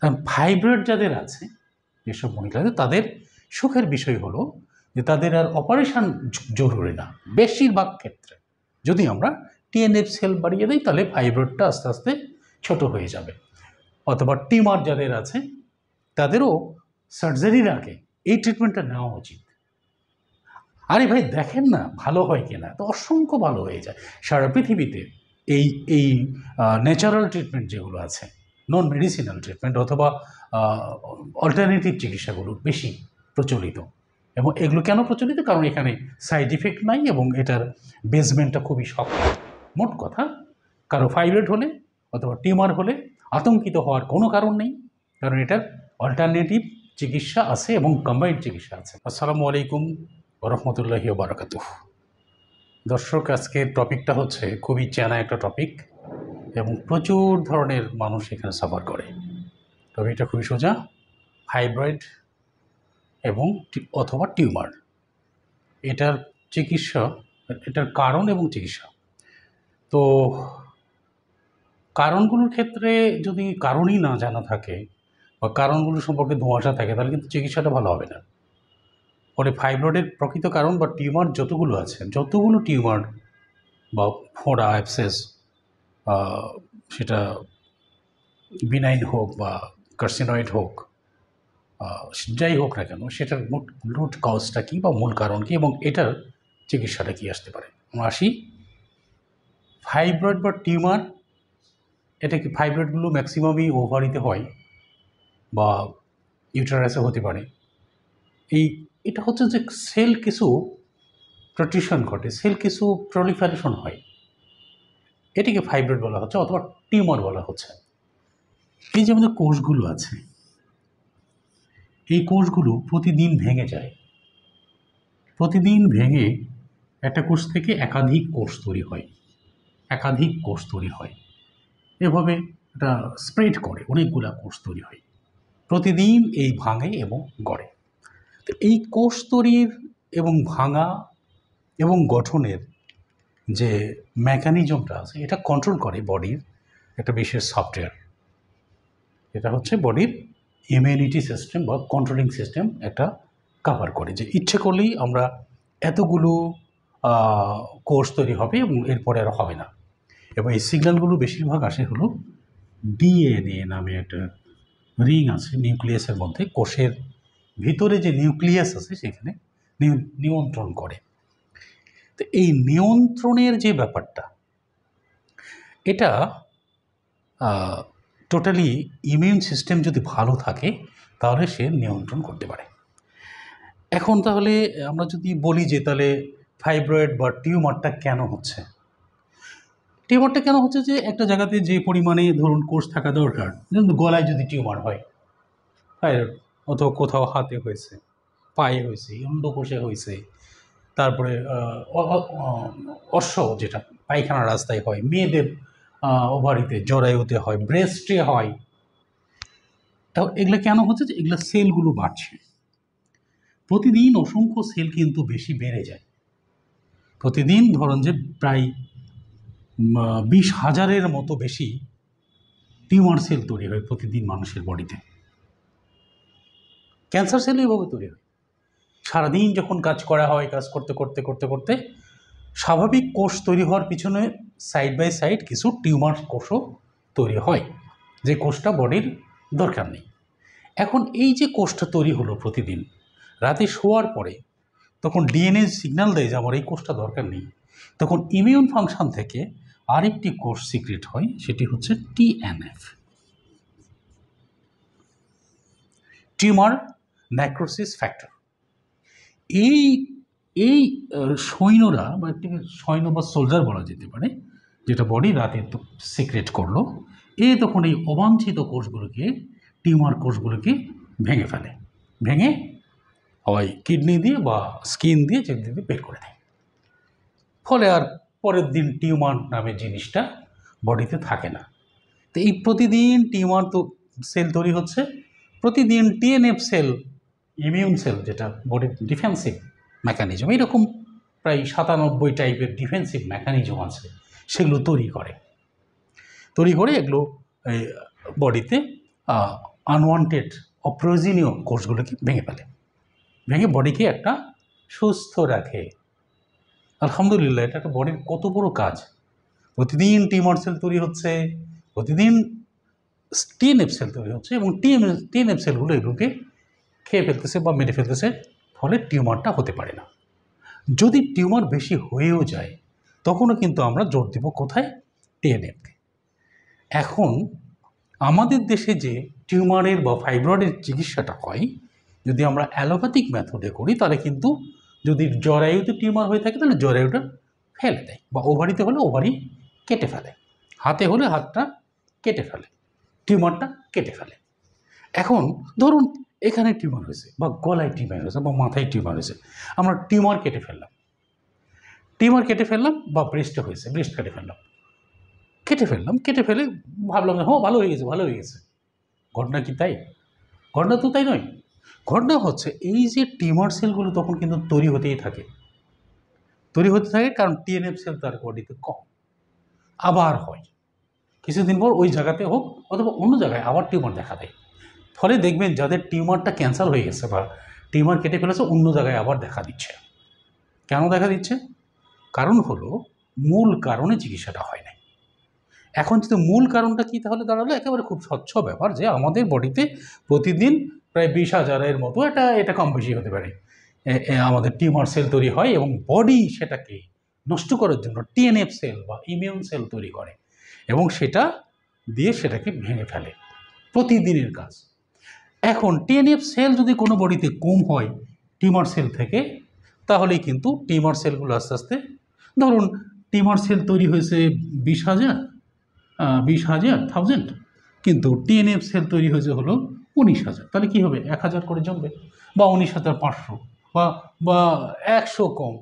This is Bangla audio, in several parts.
কারণ ফাইব্রয়েড যাদের আছে, যেসব মহিলাদের, তাদের সুখের বিষয় হলো যে তাদের আর অপারেশন জরুরি না বেশিরভাগ ক্ষেত্রে। যদি আমরা টিএনএফ সেল বাড়িয়ে দিই তাহলে ফাইব্রয়েডটা আস্তে আস্তে ছোট হয়ে যাবে। অথবা টিউমার যাদের আছে তাদেরও সার্জারির আগে এই ট্রিটমেন্টটা নেওয়া উচিত। আরে ভাই দেখেন না ভালো হয় কিনা, তো অসংখ্য ভালো হয়ে যায় সারা পৃথিবীতে। এই এই ন্যাচারাল ট্রিটমেন্ট যেগুলো আছে, নন মেডিসিনাল ট্রিটমেন্ট অথবা অল্টারনেটিভ চিকিৎসাগুলো বেশি প্রচলিত। এবং এগুলো কেন প্রচলিত? কারণ এখানে সাইড ইফেক্ট নাই এবং এটার বেসমেন্টটা খুবই শক্ত। মোট কথা, কারো ফাইব্রয়েড হলে অথবা টিউমার হলে আতঙ্কিত হওয়ার কোনো কারণ নেই, কারণ এটার অল্টারনেটিভ চিকিৎসা আছে এবং কম্বাইন্ড চিকিৎসা আছে। আসসালামু আলাইকুম রহমতুল্লাহি ওয়া বারাকাতুহু। দর্শক, আজকের টপিকটা হচ্ছে খুবই চেনা একটা টপিক এবং প্রচুর ধরনের মানুষ এখানে সাফার করে। টপিকটা খুবই সোজা, ফাইব্রয়েড এবং অথবা টিউমার। এটার চিকিৎসা, এটার কারণ এবং চিকিৎসা। তো কারণগুলোর ক্ষেত্রে যদি কারণই না জানা থাকে বা কারণগুলো সম্পর্কে ধোঁয়াশা থাকে তাহলে কিন্তু চিকিৎসাটা ভালো হবে না। ফলে ফাইব্রয়েডের প্রকৃত কারণ বা টিউমার যতগুলো আছে, যতগুলো টিউমার বা ফোড়া অ্যাবসেস, সেটা বিনাইন হোক বা কার্সিনয়েড হোক, যাই হোক না কেন, সেটার রুট কজটা কী বা মূল কারণ কী এবং এটার চিকিৎসাটা কী আসতে পারে। আমরা আসি ফাইব্রয়েড বা টিউমার। এটা কি ফাইব্রয়েডগুলো ম্যাক্সিমামই ওভারিতে হয় বা ইউটারাসে হতে পারে। এটা হচ্ছে যে সেল কিছু প্রোট্রুশন ঘটে, সেল কিছু প্রলিফারেশন হয়, এটিকে ফাইব্রয়েড বলা হচ্ছে অথবা টিউমার বলা হচ্ছে। এই যে আমাদের কোষগুলো আছে, এই কোষগুলো প্রতিদিন ভেঙে যায়। প্রতিদিন ভেঙে একটা কোষ থেকে একাধিক কোষ তৈরি হয়, একাধিক কোষ তৈরি হয়। এভাবে এটা স্প্রেড করে, অনেকগুলা কোষ তৈরি হয় প্রতিদিন, এই ভাঙে এবং গড়ে। তো এই কোষ তৈরির এবং ভাঙা এবং গঠনের যে মেকানিজমটা আছে, এটা কন্ট্রোল করে বডির একটা বিশেষ সফটওয়্যার। এটা হচ্ছে বডির ইমিউনিটি সিস্টেম বা কন্ট্রোলিং সিস্টেম একটা কভার করে, যে ইচ্ছে করলেই আমরা এতগুলো কোষ তৈরি হবে এবং এরপরে আর হবে না। এবং এই সিগন্যালগুলো বেশিরভাগ আসে হলো ডিএনএ নামে একটা রিং আছে নিউক্লিয়াসের মধ্যে। কোষের ভিতরে যে নিউক্লিয়াস আছে সেখানে নিয়ন্ত্রণ করে। তো এই নিয়ন্ত্রণের যে ব্যাপারটা, এটা টোটালি ইমিউন সিস্টেম যদি ভালো থাকে তাহলে সে নিয়ন্ত্রণ করতে পারে। এখন তাহলে আমরা যদি বলি যে তাহলে ফাইব্রয়েড বা টিউমারটা কেন হচ্ছে, টিউমারটা কেন হচ্ছে যে একটা জায়গাতে যে পরিমাণে ধরুন কোষ থাকা দরকার, যেমন গলায় যদি টিউমার হয় থাইরয়েড, অথবা কোথাও হাতে হয়েছে, পায়ে হয়েছে, অন্ডকোষে হয়েছে, তারপরে অশ্ব যেটা পায়খানা রাস্তায় হয়, মেয়েদের ওভারিতে জরায়ুতে হয়, ব্রেস্টে হয়। তাও এগুলো কেন হচ্ছে? যে এগুলো সেলগুলো বাড়ছে প্রতিদিন, অসংখ্য সেল কিন্তু বেশি বেড়ে যায় প্রতিদিন। ধরুন যে প্রায় 20,000-এর মতো বেশি টিউমার সেল তৈরি হয় প্রতিদিন মানুষের বডিতে। ক্যান্সার সেল এইভাবে তৈরি হয়। সারাদিন যখন কাজ করা হয়, কাজ করতে করতে করতে করতে স্বাভাবিক কোষ তৈরি হওয়ার পিছনে সাইড বাই সাইড কিছু টিউমার কোষও তৈরি হয়, যে কোষটা বডির দরকার নেই। এখন এই যে কোষটা তৈরি হলো প্রতিদিন, রাতে শোয়ার পরে তখন ডিএনএ সিগন্যাল দেয় যে আমার এই কোষটা দরকার নেই। তখন ইমিউন ফাংশন থেকে আরেকটি কোষ সিক্রেট হয়, সেটি হচ্ছে টিএনএফ, টিউমার নেক্রোসিস ফ্যাক্টর। এই এই সৈন্যরা বা একটি সৈন্য বা সোলজার বলা যেতে পারে, যেটা বডি রাতে সিক্রেট করলো, তখন এই অবাঞ্ছিত কোষগুলোকে, টিউমার কোষগুলোকে ভেঙে ফেলে, ভেঙে হয় কিডনি দিয়ে বা স্কিন দিয়ে চেক দিয়ে বের করে দেয়। ফলে আর পরের দিন টিউমার নামে জিনিসটা বডিতে থাকে না। তো এই প্রতিদিন টিউমার তো সেল তৈরি হচ্ছে, প্রতিদিন টিএনএফ সেল, ইমিউন সেল, যেটা বডির ডিফেন্সিভ মেকানিজম, এরকম প্রায় 97 টাইপের ডিফেন্সিভ মেকানিজম আছে, সেগুলো তৈরি করে এগুলো বডিতে আনওয়ান্টেড অপ্রয়োজনীয় কোষগুলোকে ভেঙে ফেলে, ভেঙে বডিকে একটা সুস্থ রাখে। আলহামদুলিল্লাহ, এটা একটা বডির কত বড় কাজ। প্রতিদিন টিউমার সেল তৈরি হচ্ছে, প্রতিদিন টিএনএফ সেল তৈরি হচ্ছে, এবং টিএনএফ সেলগুলো এগুলোকে খেয়ে ফেলতেছে বা মেরে ফেলতেছে, ফলে টিউমারটা হতে পারে না। যদি টিউমার বেশি হয়েও যায় তখনও কিন্তু আমরা জোর দেব কোথায়? টিএনএফকে। এখন আমাদের দেশে যে টিউমারের বা ফাইব্রয়েডের চিকিৎসাটা হয়, যদি আমরা অ্যালোপ্যাথিক মেথডে করি তাহলে কিন্তু যদি জরায়ুতে টিউমার হয়ে থাকে তাহলে জরায়ুটা ফেলে দেয়, বা ওভারিতে হলে ওভারি কেটে ফেলে, হাতে হলে হাতটা কেটে ফেলে, টিউমারটা কেটে ফেলে। এখন ধরুন এখানে টিউমার হয়েছে, বা গলায় টিউমার হয়েছে, বা মাথায় টিউমার হয়েছে, আমরা টিউমার কেটে ফেললাম, বা ব্রেস্টে হয়েছে, ব্রেস্ট কেটে ফেলে ভাবলাম হ্যাঁ ভালো হয়ে গেছে। ঘটনা কি তাই? ঘটনা তো তাই নয়। ঘটনা হচ্ছে এই যে টিউমার সেলগুলো তখন কিন্তু তৈরি হতে থাকে, কারণ টিএনএফ সেল তার বডিতে কম। আবার হয় কিছুদিন পর ওই জায়গাতে হোক অথবা অন্য জায়গায় আবার টিউমার দেখা দেয়। ফলে দেখবেন যাদের টিউমারটা ক্যান্সার হয়ে গেছে বা টিউমার কেটে ফেলেছে, অন্য জায়গায় আবার দেখা দিচ্ছে। কেন দেখা দিচ্ছে? কারণ হলো মূল কারণে চিকিৎসাটা হয় না। এখন যদি মূল কারণটা কী, তাহলে দাঁড়ালো একেবারে খুব স্বচ্ছ ব্যাপার যে আমাদের বডিতে প্রতিদিন প্রায় 20,000-এর মতো এটা কম বেশি হতে পারে আমাদের টিউমার সেল তৈরি হয়, এবং বডি সেটাকে নষ্ট করার জন্য টিএনএফ সেল বা ইমিউন সেল তৈরি করে, এবং সেটা দিয়ে সেটাকে ভেঙে ফেলে। প্রতিদিনের কাজ। এখন টিএনএফ সেল যদি কোনো বডিতে কম হয় টিউমার সেল থেকে, তাহলেই কিন্তু টিউমার সেলগুলো আস্তে আস্তে, ধরুন টিউমার সেল তৈরি হয়েছে 20,000, কিন্তু টিএনএফ সেল তৈরি হয়েছে হলো 19,000, তাহলে কী হবে? 1,000 করে জমবে, বা 19,500, বা 100 কম,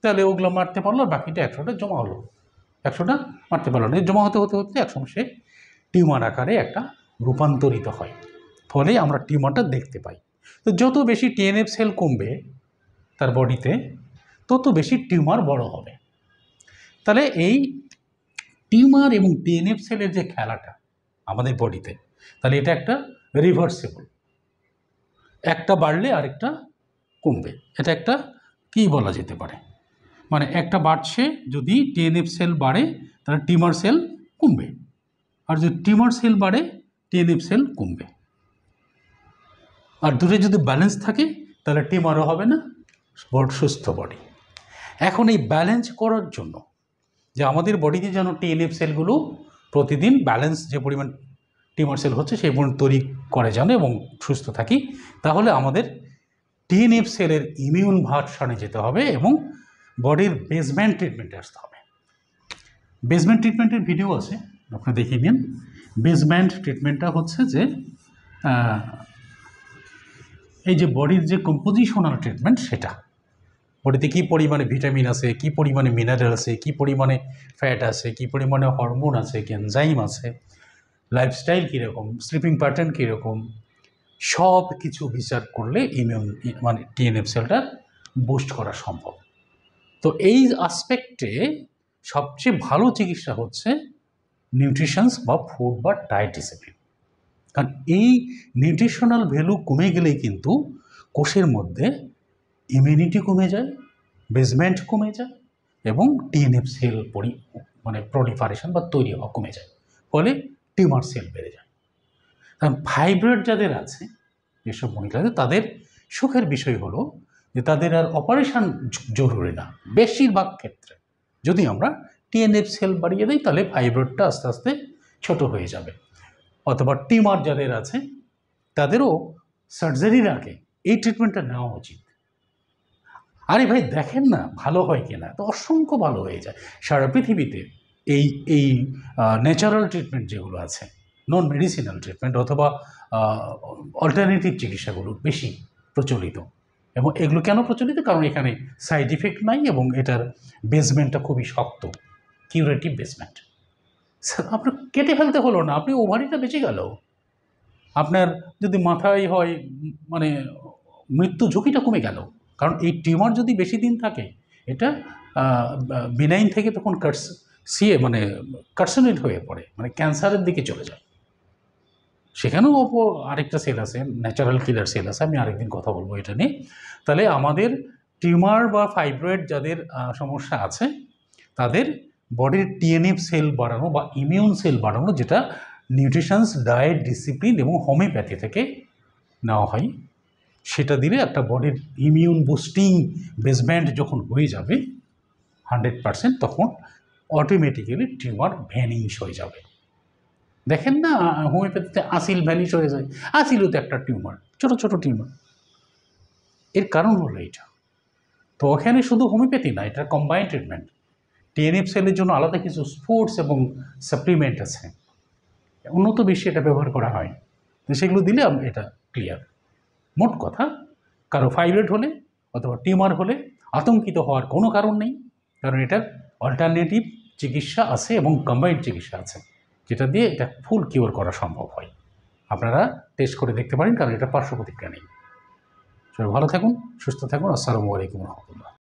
তাহলে ওগুলো মারতে পারলো, বাকিটা 100টা জমা হলো, 100টা মারতে পারলো না, জমা হতে হতে হতে একসময় সে টিউমার আকারে একটা রূপান্তরিত হয়, ফলে আমরা টিউমারটা দেখতে পাই। তো যত বেশি টিএনএফ সেল কমবে তার বডিতে, তত বেশি টিউমার বড় হবে। তাহলে এই টিউমার এবং টিএনএফ সেলের যে খেলাটা আমাদের বডিতে, তাহলে এটা একটা রিভার্সেবল, একটা বাড়লে আরেকটা কমবে। এটা একটা কী বলা যেতে পারে, মানে একটা বাড়ছে, যদি টিএনএফ সেল বাড়ে তাহলে টিউমার সেল কমবে, আর যদি টিউমার সেল বাড়ে টিএনএফ সেল কমবে, আর দুটো যদি ব্যালেন্স থাকে তাহলে টিউমারও হবে না, সুস্থ বডি। এখন এই ব্যালেন্স করার জন্য যে আমাদের বডিতে যেন টিএনএফ সেলগুলো প্রতিদিন ব্যালেন্স, যে পরিমাণ টিউমার সেল হচ্ছে সেই পরিমাণ তৈরি করে যেন এবং সুস্থ থাকি, তাহলে আমাদের টিএনএফ সেলের ইমিউন ভার্সনে যেতে হবে এবং বডির বেসমেন্ট ট্রিটমেন্টে আসতে হবে। বেসমেন্ট ট্রিটমেন্টের ভিডিও আছে, আপনি দেখিয়ে নিন। বেসমেন্ট ট্রিটমেন্টটা হচ্ছে যে এই যে বডির যে কম্পোজিশনাল ট্রিটমেন্ট, সেটা বডিতে কী পরিমাণে ভিটামিন আছে, কী পরিমাণে মিনারেল আছে, কী পরিমাণে ফ্যাট আছে, কী পরিমাণে হরমোন আছে, কি এনজাইম আছে, লাইফস্টাইল কীরকম, স্লিপিং প্যাটার্ন কীরকম, সব কিছু বিচার করলে ইমিউন মানে টিএনএফ সেলটা বুস্ট করা সম্ভব। তো এই আসপেক্টে সবচেয়ে ভালো চিকিৎসা হচ্ছে নিউট্রিশনস বা ফুড বা ডায়েট ডিসিপ্লিন। কারণ এই নিউট্রিশনাল ভ্যালু কমে গেলেই কিন্তু কোষের মধ্যে ইমিউনিটি কমে যায়, বেসমেন্ট কমে যায়, এবং টিএনএফ সেল প্রলিফারেশন বা তৈরি হওয়া কমে যায়, ফলে টিউমার সেল বেড়ে যায়। কারণ ফাইব্রয়েড যাদের আছে, যেসব মহিলাদের, তাদের সুখের বিষয় হলো যে তাদের আর অপারেশন জরুরি না। বেশিরভাগ ক্ষেত্রে যদি আমরা টিএনএফ সেল বাড়িয়ে দিই তাহলে ফাইব্রয়েডটা আস্তে আস্তে ছোট হয়ে যাবে। অথবা টিউমার যাদের আছে তাদেরও সার্জারির আগে এই ট্রিটমেন্টটা নেওয়া উচিত। আরে ভাই দেখেন না ভালো হয় কিনা, তো অসংখ্য ভালো হয়ে যায়। সারা পৃথিবীতে এই ন্যাচারাল ট্রিটমেন্ট যেগুলো আছে, নন মেডিসিনাল ট্রিটমেন্ট অথবা অল্টারনেটিভ চিকিৎসাগুলো বেশি প্রচলিত। এবং এগুলো কেন প্রচলিত? কারণ এখানে সাইড ইফেক্ট নাই এবং এটার বেসমেন্টটা খুবই শক্ত, কিউরেটিভ বেসমেন্ট। আপনার কেটে ফেলতে হলো না, আপনি ওভারিটা বেঁচে গেল। আপনার যদি মাথায় হয় মানে মৃত্যু ঝুঁকিটা কমে গেল, কারণ এই টিউমার যদি বেশি দিন থাকে এটা বিনাইন থেকে তখন কার্সিনেট হয়ে পড়ে, মানে ক্যান্সারের দিকে চলে যায়। সেখানেও আরেকটা সেল আছে, ন্যাচারাল কিলার সেল আছে, আমি আরেকদিন কথা বলবো এটা নিয়ে। তাহলে আমাদের টিউমার বা ফাইব্রয়েড যাদের সমস্যা আছে তাদের বডির টিএনএফ সেল বাড়ানো বা ইমিউন সেল বাড়ানো, যেটা নিউট্রিশনস, ডায়েট, ডিসিপ্লিন এবং হোমিওপ্যাথি থেকে নেওয়া হয়, সেটা দিলে একটা বডির ইমিউন বুস্টিং বেসমেন্ট যখন হয়ে যাবে 100%, তখন অটোমেটিক্যালি টিউমার ভ্যানিশ হয়ে যাবে। দেখেন না হোমিওপ্যাথিতে আসিল ভ্যানিশ হয়ে যায়, আসিলও তো একটা টিউমার, ছোট ছোট টিউমার। এর কারণ হলো এটা। তো ওখানে শুধু হোমিওপ্যাথি না, এটা কম্বাইন্ড ট্রিটমেন্ট। টিএনএফ সেলের জন্য আলাদা কিছু স্পোর্টস এবং সাপ্লিমেন্ট আছে, উন্নত বিশ্বে এটা ব্যবহার করা হয়, তো সেগুলো দিলে এটা ক্লিয়ার। মোট কথা, কারো ফাইব্রয়েড হলে অথবা টিউমার হলে আতঙ্কিত হওয়ার কোনো কারণ নেই, কারণ এটার অল্টারনেটিভ চিকিৎসা আছে এবং কম্বাইন্ড চিকিৎসা আছে, যেটা দিয়ে এটা ফুল কিওর করা সম্ভব হয়। আপনারা টেস্ট করে দেখতে পারেন, কারণ এটা পার্শ্ব প্রতিক্রিয়া নেই। সবাই ভালো থাকুন, সুস্থ থাকুন। আসসালামু আলাইকুম রহমতুল্লাহ।